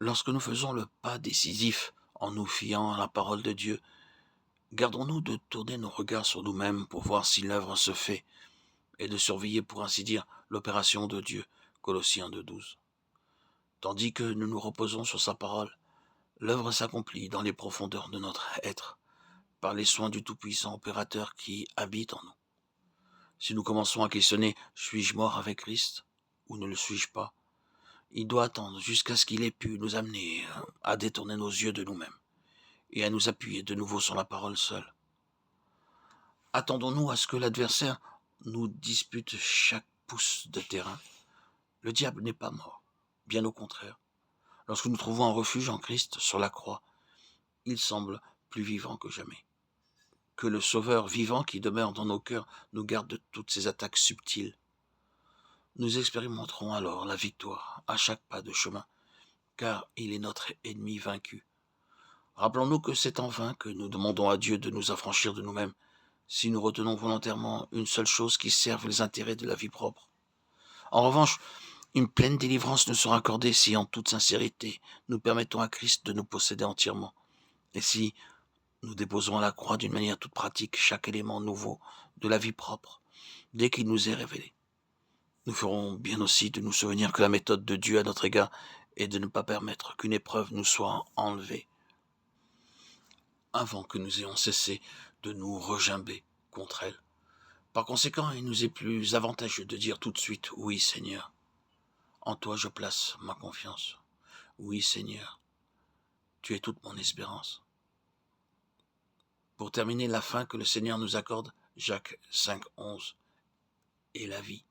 Lorsque nous faisons le pas décisif en nous fiant à la parole de Dieu, gardons-nous de tourner nos regards sur nous-mêmes pour voir si l'œuvre se fait et de surveiller, pour ainsi dire, l'opération de Dieu. Colossiens 2,12. Tandis que nous nous reposons sur sa parole, l'œuvre s'accomplit dans les profondeurs de notre être, par les soins du Tout-Puissant opérateur qui habite en nous. Si nous commençons à questionner « suis-je mort avec Christ ?» ou « ne le suis-je pas ?» il doit attendre jusqu'à ce qu'il ait pu nous amener à détourner nos yeux de nous-mêmes et à nous appuyer de nouveau sur la parole seule. Attendons-nous à ce que l'adversaire nous dispute chaque pouce de terrain? Le diable n'est pas mort, bien au contraire. Lorsque nous trouvons un refuge en Christ sur la croix, il semble plus vivant que jamais. Que le Sauveur vivant qui demeure dans nos cœurs nous garde de toutes ces attaques subtiles. Nous expérimenterons alors la victoire à chaque pas de chemin, car il est notre ennemi vaincu. Rappelons-nous que c'est en vain que nous demandons à Dieu de nous affranchir de nous-mêmes, si nous retenons volontairement une seule chose qui serve les intérêts de la vie propre. En revanche, une pleine délivrance nous sera accordée si, en toute sincérité, nous permettons à Christ de nous posséder entièrement, et si nous déposons à la croix d'une manière toute pratique chaque élément nouveau de la vie propre, dès qu'il nous est révélé. Nous ferons bien aussi de nous souvenir que la méthode de Dieu à notre égard est de ne pas permettre qu'une épreuve nous soit enlevée avant que nous ayons cessé de nous regimber contre elle. Par conséquent, il nous est plus avantageux de dire tout de suite « Oui, Seigneur, en toi je place ma confiance. Oui, Seigneur, tu es toute mon espérance. » Pour terminer, la fin que le Seigneur nous accorde, Jacques 5,11, est la vie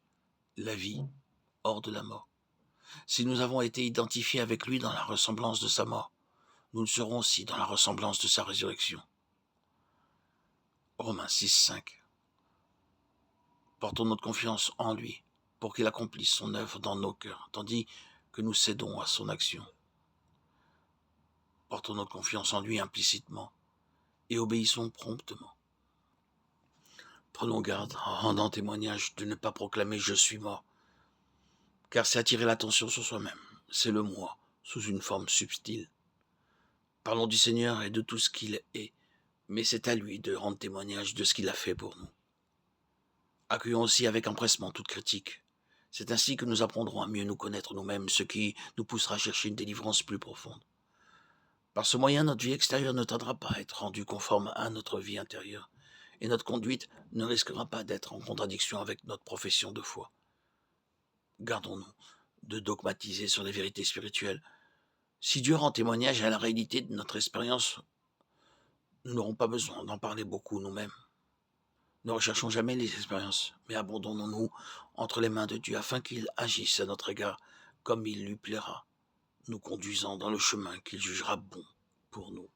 hors de la mort. Si nous avons été identifiés avec lui dans la ressemblance de sa mort, nous le serons aussi dans la ressemblance de sa résurrection. Romains 6,5. Portons notre confiance en lui pour qu'il accomplisse son œuvre dans nos cœurs, tandis que nous cédons à son action. Portons notre confiance en lui implicitement et obéissons promptement. Prenons garde, en rendant témoignage, de ne pas proclamer « je suis mort », car c'est attirer l'attention sur soi-même. C'est le moi, sous une forme subtile. Parlons du Seigneur et de tout ce qu'il est, mais c'est à lui de rendre témoignage de ce qu'il a fait pour nous. Accueillons aussi avec empressement toute critique. C'est ainsi que nous apprendrons à mieux nous connaître nous-mêmes, ce qui nous poussera à chercher une délivrance plus profonde. Par ce moyen, notre vie extérieure ne tardera pas à être rendue conforme à notre vie intérieure, et notre conduite ne risquera pas d'être en contradiction avec notre profession de foi. Gardons-nous de dogmatiser sur les vérités spirituelles. Si Dieu rend témoignage à la réalité de notre expérience, nous n'aurons pas besoin d'en parler beaucoup nous-mêmes. Ne recherchons jamais les expériences, mais abandonnons-nous entre les mains de Dieu afin qu'il agisse à notre égard comme il lui plaira, nous conduisant dans le chemin qu'il jugera bon pour nous.